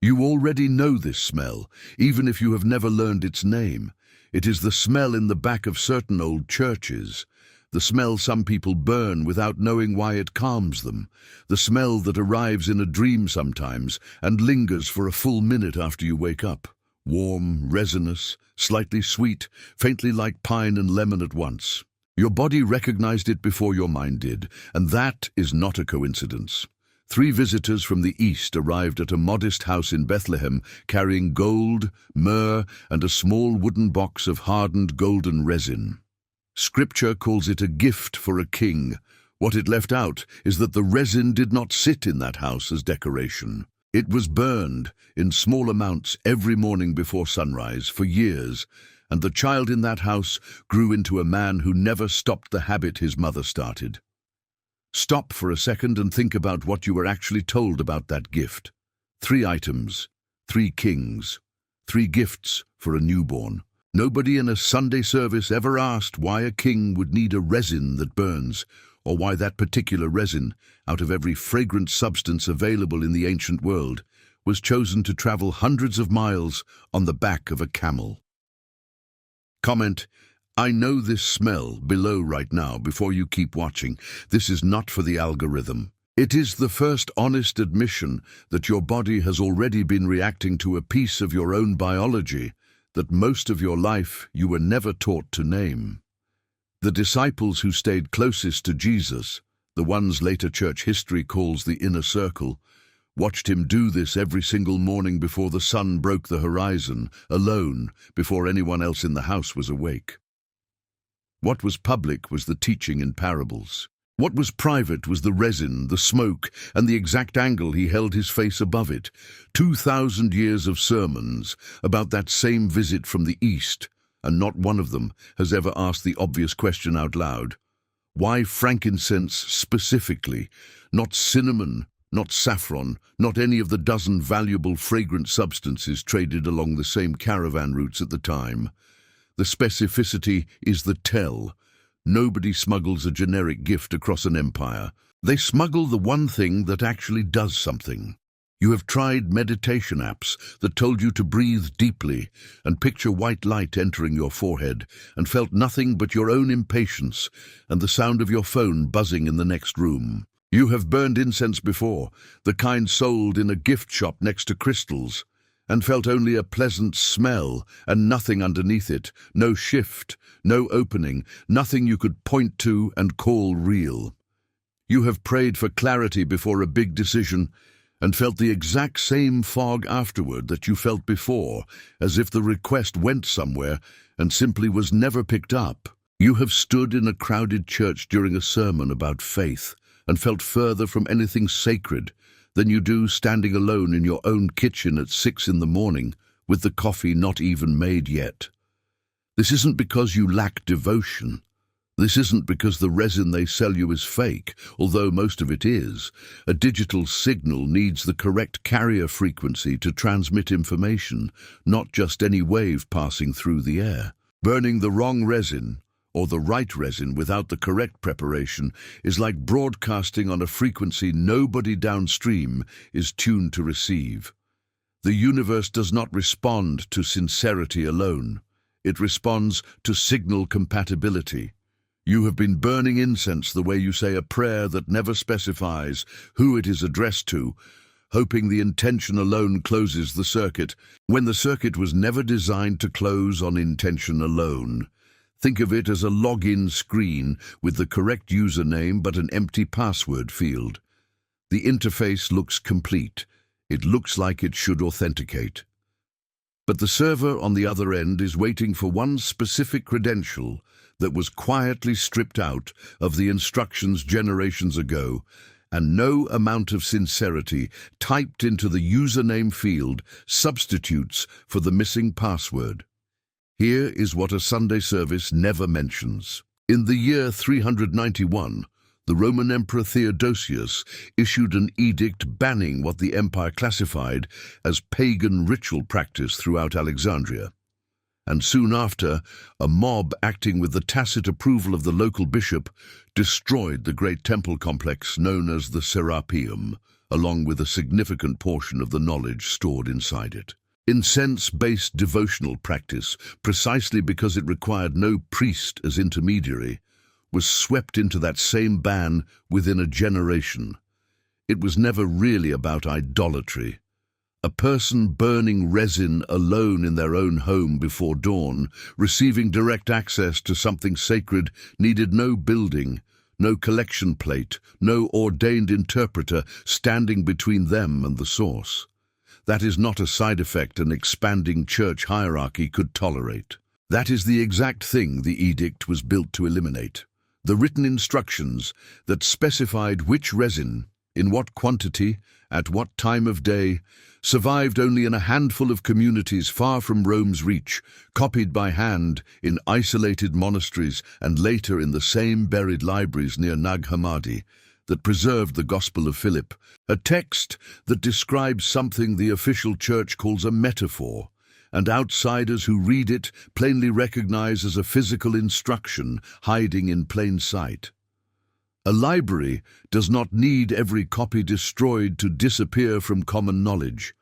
You already know this smell, even if you have never learned its name. It is the smell in the back of certain old churches. The smell some people burn without knowing why it calms them. The smell that arrives in a dream sometimes and lingers for a full minute after you wake up. Warm, resinous, slightly sweet, faintly like pine and lemon at once. Your body recognized it before your mind did, and that is not a coincidence. 3 visitors from the east arrived at a modest house in Bethlehem carrying gold, myrrh, and a small wooden box of hardened golden resin. Scripture calls it a gift for a king. What it left out is that the resin did not sit in that house as decoration. It was burned in small amounts every morning before sunrise for years, and the child in that house grew into a man who never stopped the habit his mother started. Stop for a second and think about what you were actually told about that gift. 3 items, 3 kings, 3 gifts for a newborn. Nobody in a Sunday service ever asked why a king would need a resin that burns, or why that particular resin, out of every fragrant substance available in the ancient world, was chosen to travel hundreds of miles on the back of a camel. Comment: I know this smell below right now before you keep watching. This is not for the algorithm. It is the first honest admission that your body has already been reacting to a piece of your own biology that most of your life you were never taught to name. The disciples who stayed closest to Jesus, the ones later church history calls the inner circle, watched him do this every single morning before the sun broke the horizon, alone, before anyone else in the house was awake. What was public was the teaching in parables. What was private was the resin, the smoke, and the exact angle he held his face above it. 2,000 years of sermons about that same visit from the East, and not one of them has ever asked the obvious question out loud. Why frankincense specifically? Not cinnamon, not saffron, not any of the dozen valuable fragrant substances traded along the same caravan routes at the time. The specificity is the tell. Nobody smuggles a generic gift across an empire. They smuggle the one thing that actually does something. You have tried meditation apps that told you to breathe deeply and picture white light entering your forehead and felt nothing but your own impatience and the sound of your phone buzzing in the next room. You have burned incense before, the kind sold in a gift shop next to crystals, and felt only a pleasant smell and nothing underneath it, no shift, no opening, nothing you could point to and call real. You have prayed for clarity before a big decision and felt the exact same fog afterward that you felt before, as if the request went somewhere and simply was never picked up. You have stood in a crowded church during a sermon about faith and felt further from anything sacred than you do standing alone in your own kitchen at 6 in the morning with the coffee not even made yet. This isn't because you lack devotion. This isn't because the resin they sell you is fake, although most of it is. A digital signal needs the correct carrier frequency to transmit information, not just any wave passing through the air. Burning the wrong resin, or the right resin without the correct preparation, is like broadcasting on a frequency nobody downstream is tuned to receive. The universe does not respond to sincerity alone. It responds to signal compatibility. You have been burning incense the way you say a prayer that never specifies who it is addressed to, hoping the intention alone closes the circuit, when the circuit was never designed to close on intention alone. Think of it as a login screen with the correct username but an empty password field. The interface looks complete. It looks like it should authenticate. But the server on the other end is waiting for one specific credential that was quietly stripped out of the instructions generations ago, and no amount of sincerity typed into the username field substitutes for the missing password. Here is what a Sunday service never mentions. In the year 391, the Roman Emperor Theodosius issued an edict banning what the empire classified as pagan ritual practice throughout Alexandria. And soon after, a mob acting with the tacit approval of the local bishop destroyed the great temple complex known as the Serapeum, along with a significant portion of the knowledge stored inside it. Incense-based devotional practice, precisely because it required no priest as intermediary, was swept into that same ban within a generation. It was never really about idolatry. A person burning resin alone in their own home before dawn, receiving direct access to something sacred, needed no building, no collection plate, no ordained interpreter standing between them and the source. That is not a side effect an expanding church hierarchy could tolerate. That is the exact thing the edict was built to eliminate. The written instructions that specified which resin, in what quantity, at what time of day, survived only in a handful of communities far from Rome's reach, copied by hand in isolated monasteries and later in the same buried libraries near Nag Hammadi that preserved the Gospel of Philip, a text that describes something the official church calls a metaphor, and outsiders who read it plainly recognize as a physical instruction hiding in plain sight. A library does not need every copy destroyed to disappear from common knowledge.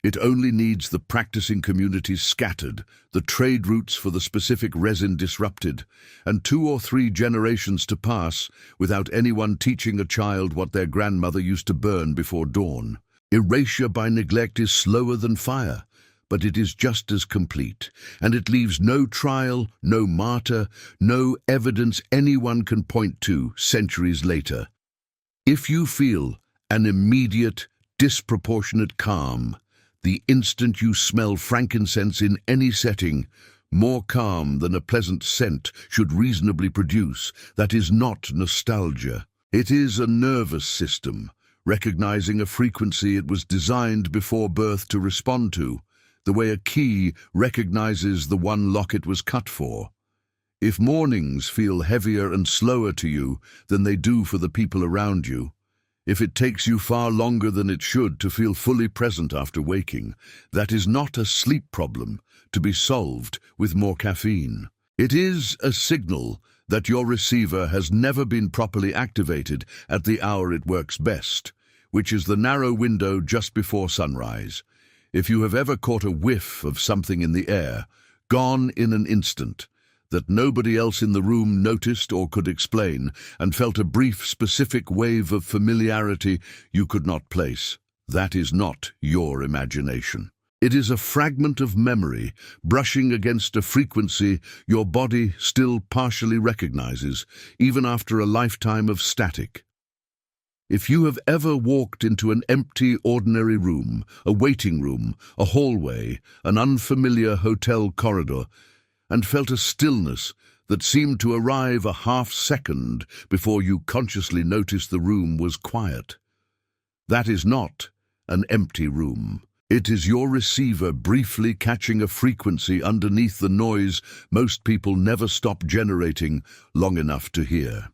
It only needs the practicing communities scattered, the trade routes for the specific resin disrupted, and 2 or 3 generations to pass without anyone teaching a child what their grandmother used to burn before dawn. Erasure by neglect is slower than fire, but it is just as complete, and it leaves no trial, no martyr, no evidence anyone can point to centuries later. If you feel an immediate, disproportionate calm, the instant you smell frankincense in any setting, more calm than a pleasant scent should reasonably produce, that is not nostalgia. It is a nervous system, recognizing a frequency it was designed before birth to respond to, the way a key recognizes the one lock it was cut for. If mornings feel heavier and slower to you than they do for the people around you, if it takes you far longer than it should to feel fully present after waking, that is not a sleep problem to be solved with more caffeine. It is a signal that your receiver has never been properly activated at the hour it works best, which is the narrow window just before sunrise. If you have ever caught a whiff of something in the air, gone in an instant, that nobody else in the room noticed or could explain, and felt a brief, specific wave of familiarity you could not place, that is not your imagination. It is a fragment of memory brushing against a frequency your body still partially recognizes, even after a lifetime of static. If you have ever walked into an empty, ordinary room, a waiting room, a hallway, an unfamiliar hotel corridor, and felt a stillness that seemed to arrive a half-second before you consciously noticed the room was quiet, that is not an empty room. It is your receiver briefly catching a frequency underneath the noise most people never stop generating long enough to hear.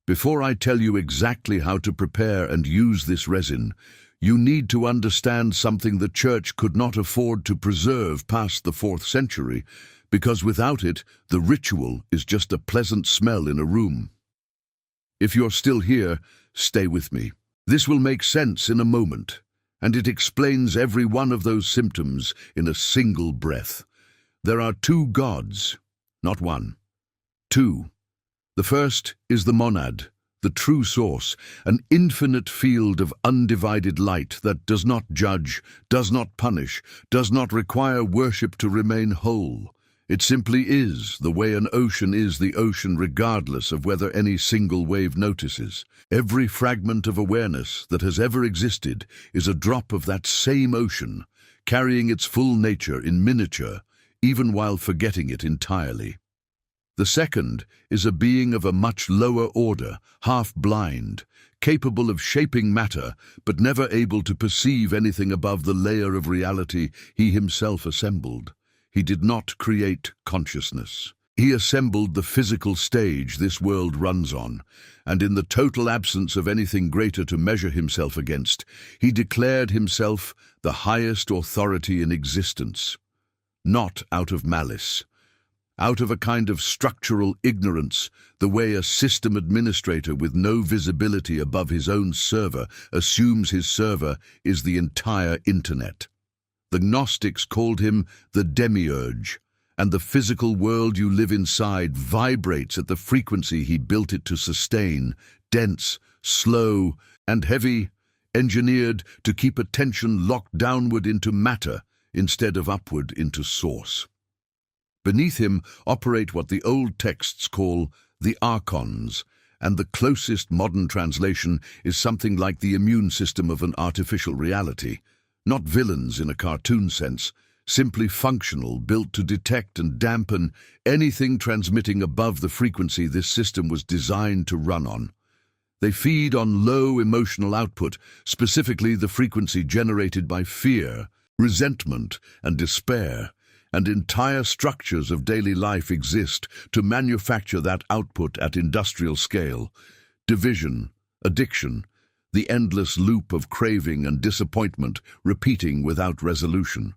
Before I tell you exactly how to prepare and use this resin, you need to understand something the Church could not afford to preserve past the 4th century, because without it, the ritual is just a pleasant smell in a room. If you're still here, stay with me. This will make sense in a moment, and it explains every one of those symptoms in a single breath. There are 2 gods, not one. 2. The first is the monad, the true source, an infinite field of undivided light that does not judge, does not punish, does not require worship to remain whole. It simply is, the way an ocean is the ocean regardless of whether any single wave notices. Every fragment of awareness that has ever existed is a drop of that same ocean, carrying its full nature in miniature, even while forgetting it entirely. The second is a being of a much lower order, half-blind, capable of shaping matter, but never able to perceive anything above the layer of reality he himself assembled. He did not create consciousness. He assembled the physical stage this world runs on, and in the total absence of anything greater to measure himself against, he declared himself the highest authority in existence. Not out of malice. out of a kind of structural ignorance, the way a system administrator with no visibility above his own server assumes his server is the entire internet. The Gnostics called him the demiurge, and the physical world you live inside vibrates at the frequency he built it to sustain, dense, slow, and heavy, engineered to keep attention locked downward into matter instead of upward into source. Beneath him operate what the old texts call the archons, and the closest modern translation is something like the immune system of an artificial reality, not villains in a cartoon sense, simply functional, built to detect and dampen anything transmitting above the frequency this system was designed to run on. They feed on low emotional output, specifically the frequency generated by fear, resentment, and despair, and entire structures of daily life exist to manufacture that output at industrial scale. Division, addiction, the endless loop of craving and disappointment repeating without resolution.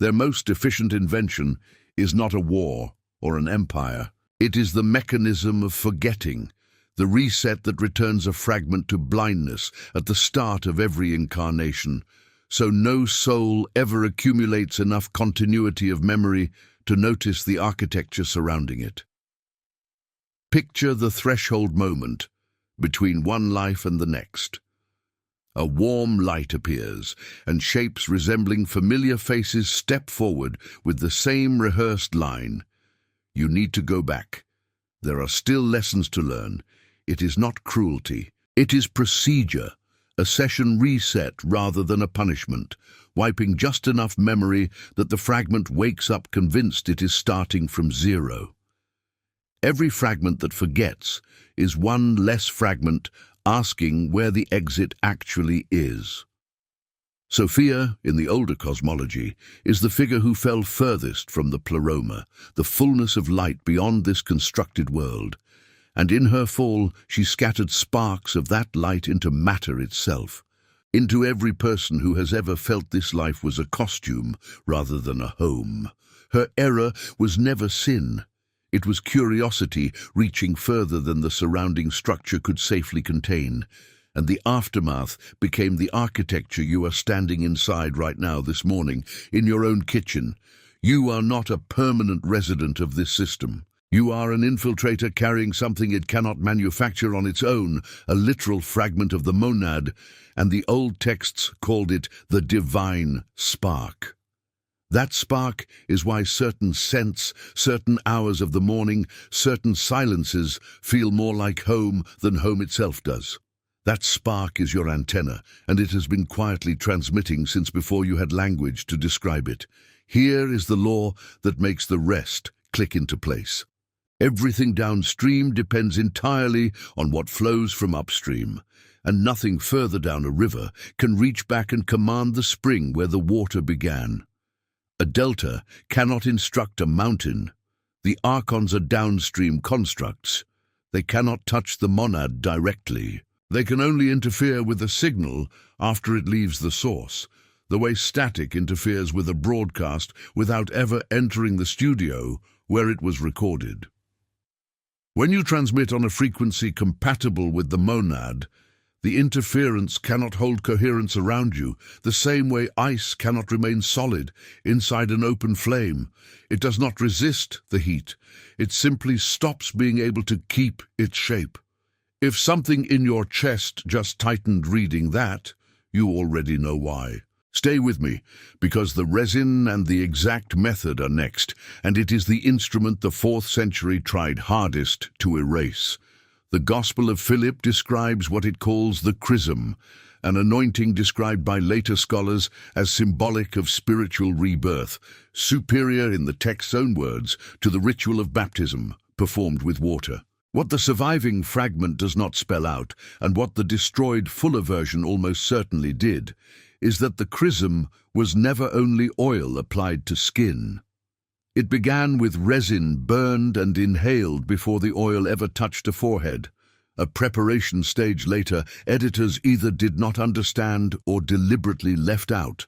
Their most efficient invention is not a war or an empire. It is the mechanism of forgetting, the reset that returns a fragment to blindness at the start of every incarnation, so no soul ever accumulates enough continuity of memory to notice the architecture surrounding it. Picture the threshold moment between one life and the next. A warm light appears, and shapes resembling familiar faces step forward with the same rehearsed line. You need to go back. There are still lessons to learn. It is not cruelty. It is procedure. A session reset rather than a punishment, wiping just enough memory that the fragment wakes up convinced it is starting from zero. Every fragment that forgets is one less fragment asking where the exit actually is. Sophia, in the older cosmology, is the figure who fell furthest from the pleroma, the fullness of light beyond this constructed world, and in her fall she scattered sparks of that light into matter itself, into every person who has ever felt this life was a costume rather than a home. Her error was never sin. It was curiosity reaching further than the surrounding structure could safely contain, and the aftermath became the architecture you are standing inside right now this morning, in your own kitchen. You are not a permanent resident of this system. You are an infiltrator carrying something it cannot manufacture on its own, a literal fragment of the monad, and the old texts called it the divine spark. That spark is why certain scents, certain hours of the morning, certain silences feel more like home than home itself does. That spark is your antenna, and it has been quietly transmitting since before you had language to describe it. Here is the law that makes the rest click into place. Everything downstream depends entirely on what flows from upstream, and nothing further down a river can reach back and command the spring where the water began. A delta cannot instruct a mountain. The archons are downstream constructs. They cannot touch the monad directly. They can only interfere with a signal after it leaves the source, the way static interferes with a broadcast without ever entering the studio where it was recorded. When you transmit on a frequency compatible with the monad, the interference cannot hold coherence around you, the same way ice cannot remain solid inside an open flame. It does not resist the heat. It simply stops being able to keep its shape. If something in your chest just tightened reading that, you already know why. Stay with me, because the resin and the exact method are next, and it is the instrument the 4th century tried hardest to erase. The Gospel of Philip describes what it calls the chrism, an anointing described by later scholars as symbolic of spiritual rebirth, superior in the text's own words to the ritual of baptism performed with water. What the surviving fragment does not spell out, and what the destroyed fuller version almost certainly did, is that the chrism was never only oil applied to skin. It began with resin burned and inhaled before the oil ever touched a forehead. A preparation stage later, editors either did not understand or deliberately left out.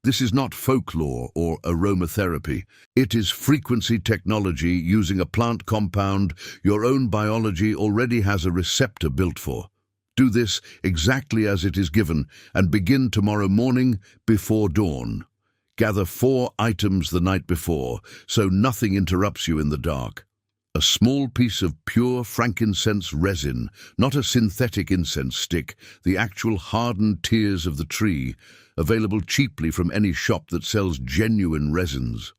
This is not folklore or aromatherapy. It is frequency technology using a plant compound your own biology already has a receptor built for. Do this exactly as it is given and begin tomorrow morning before dawn. Gather 4 items the night before so nothing interrupts you in the dark. A small piece of pure frankincense resin, not a synthetic incense stick, the actual hardened tears of the tree, available cheaply from any shop that sells genuine resins.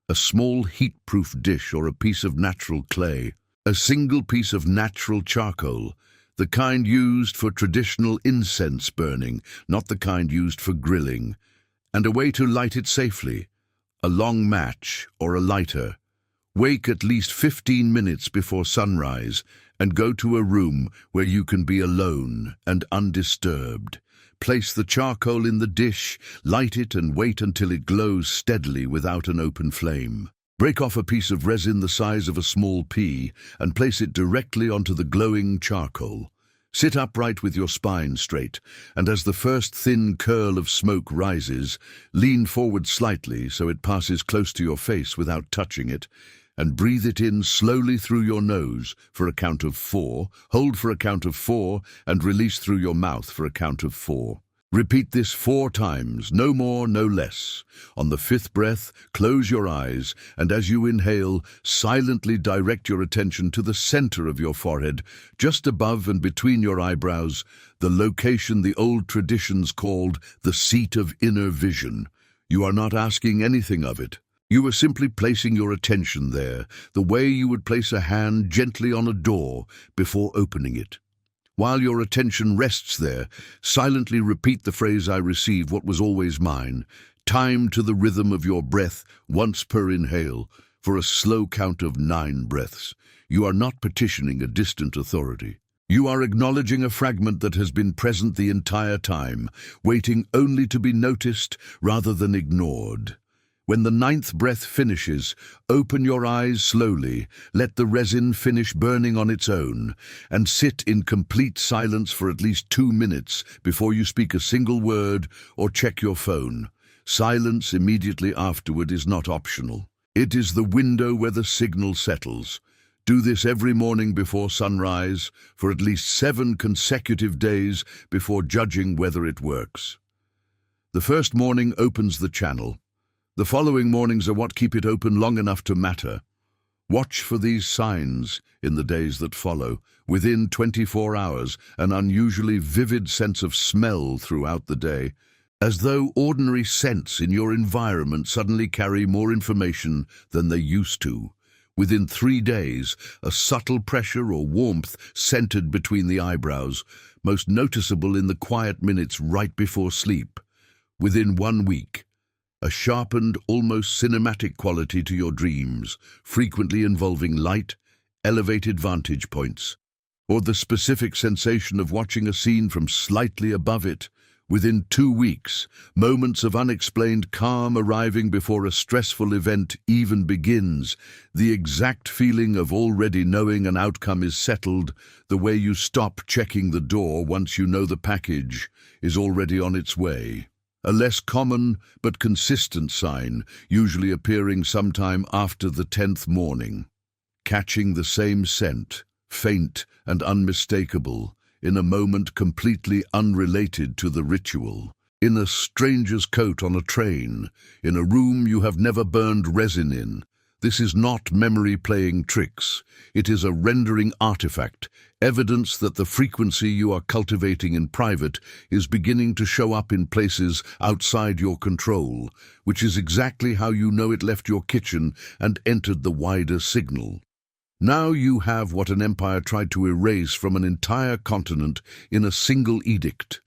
A small heat-proof dish or a piece of natural clay. A single piece of natural charcoal, the kind used for traditional incense burning, not the kind used for grilling. And a way to light it safely. A long match or a lighter. Wake at least 15 minutes before sunrise and go to a room where you can be alone and undisturbed. Place the charcoal in the dish, light it and wait until it glows steadily without an open flame. Break off a piece of resin the size of a small pea and place it directly onto the glowing charcoal. Sit upright with your spine straight, and as the first thin curl of smoke rises, lean forward slightly so it passes close to your face without touching it, and breathe it in slowly through your nose for a count of 4, hold for a count of 4, and release through your mouth for a count of 4. Repeat this 4 times, no more, no less. On the 5th breath, close your eyes, and as you inhale, silently direct your attention to the center of your forehead, just above and between your eyebrows, the location the old traditions called the seat of inner vision. You are not asking anything of it. You are simply placing your attention there, the way you would place a hand gently on a door before opening it. While your attention rests there, silently repeat the phrase I receive what was always mine, time to the rhythm of your breath, once per inhale, for a slow count of 9 breaths. You are not petitioning a distant authority. You are acknowledging a fragment that has been present the entire time, waiting only to be noticed rather than ignored. When the 9th breath finishes, open your eyes slowly, let the resin finish burning on its own, and sit in complete silence for at least 2 minutes before you speak a single word or check your phone. Silence immediately afterward is not optional. It is the window where the signal settles. Do this every morning before sunrise for at least 7 consecutive days before judging whether it works. The first morning opens the channel. The following mornings are what keep it open long enough to matter. Watch for these signs in the days that follow. Within 24 hours, an unusually vivid sense of smell throughout the day, as though ordinary scents in your environment suddenly carry more information than they used to. Within 3 days, a subtle pressure or warmth centered between the eyebrows, most noticeable in the quiet minutes right before sleep. Within 1 week, a sharpened, almost cinematic quality to your dreams, frequently involving light, elevated vantage points, or the specific sensation of watching a scene from slightly above it. Within 2 weeks, moments of unexplained calm arriving before a stressful event even begins, the exact feeling of already knowing an outcome is settled, the way you stop checking the door once you know the package is already on its way. A less common but consistent sign, usually appearing sometime after the 10th morning. Catching the same scent, faint and unmistakable, in a moment completely unrelated to the ritual. In a stranger's coat on a train, in a room you have never burned resin in. This is not memory playing tricks. It is a rendering artifact, evidence that the frequency you are cultivating in private is beginning to show up in places outside your control, which is exactly how you know it left your kitchen and entered the wider signal. Now you have what an empire tried to erase from an entire continent in a single edict.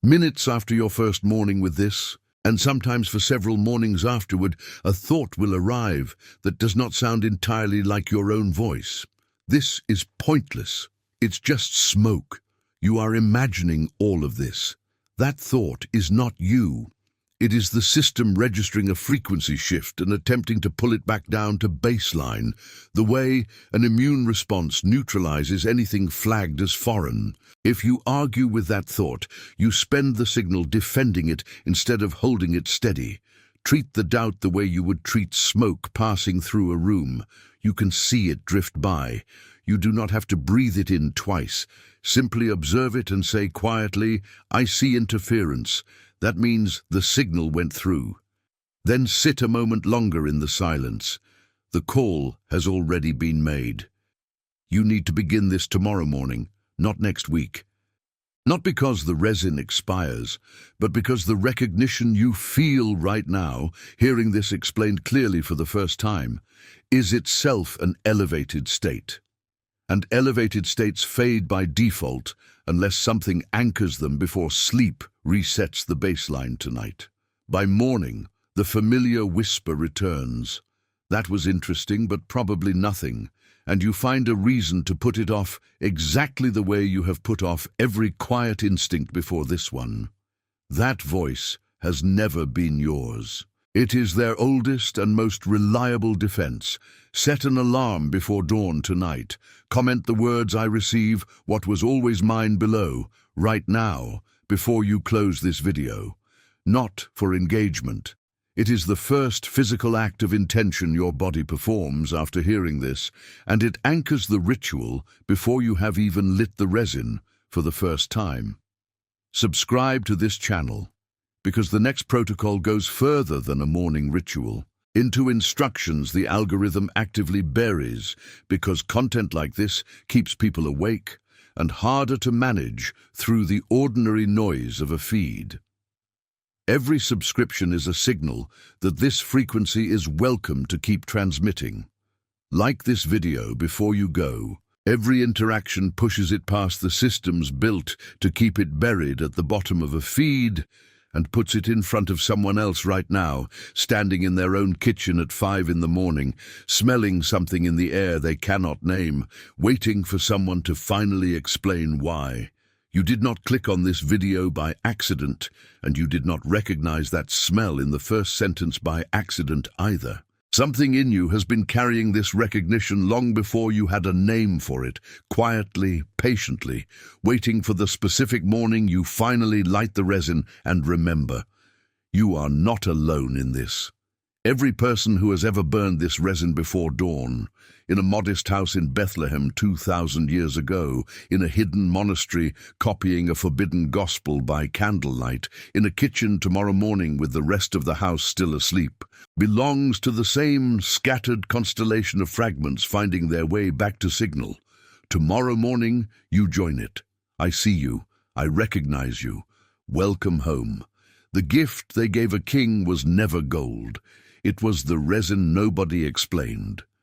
Minutes after your first morning with this, and sometimes for several mornings afterward, a thought will arrive that does not sound entirely like your own voice. This is pointless. It's just smoke. You are imagining all of this. That thought is not you. It is the system registering a frequency shift and attempting to pull it back down to baseline, the way an immune response neutralizes anything flagged as foreign. If you argue with that thought, you spend the signal defending it instead of holding it steady. Treat the doubt the way you would treat smoke passing through a room. You can see it drift by. You do not have to breathe it in twice. Simply observe it and say quietly, "I see interference." That means the signal went through. Then sit a moment longer in the silence. The call has already been made. You need to begin this tomorrow morning, not next week. Not because the resin expires, but because the recognition you feel right now, hearing this explained clearly for the first time, is itself an elevated state. And elevated states fade by default unless something anchors them before sleep resets the baseline tonight. By morning, the familiar whisper returns. That was interesting, but probably nothing, and you find a reason to put it off exactly the way you have put off every quiet instinct before this one. That voice has never been yours. It is their oldest and most reliable defense. Set an alarm before dawn tonight. Comment the words "I receive what was always mine" below, right now, before you close this video. Not for engagement. It is the first physical act of intention your body performs after hearing this, and it anchors the ritual before you have even lit the resin for the first time. Subscribe to this channel, because the next protocol goes further than a morning ritual. Into instructions the algorithm actively buries, because content like this keeps people awake and harder to manage through the ordinary noise of a feed. Every subscription is a signal that this frequency is welcome to keep transmitting. Like this video before you go. Every interaction pushes it past the systems built to keep it buried at the bottom of a feed and puts it in front of someone else right now, standing in their own kitchen at 5 in the morning, smelling something in the air they cannot name, waiting for someone to finally explain why. You did not click on this video by accident, and you did not recognize that smell in the first sentence by accident either. Something in you has been carrying this recognition long before you had a name for it, quietly, patiently, waiting for the specific morning you finally light the resin and remember. You are not alone in this. Every person who has ever burned this resin before dawn, in a modest house in Bethlehem 2,000 years ago, in a hidden monastery copying a forbidden gospel by candlelight, in a kitchen tomorrow morning with the rest of the house still asleep, belongs to the same scattered constellation of fragments finding their way back to signal. Tomorrow morning, you join it. I see you. I recognize you. Welcome home. The gift they gave a king was never gold. It was the resin nobody explained.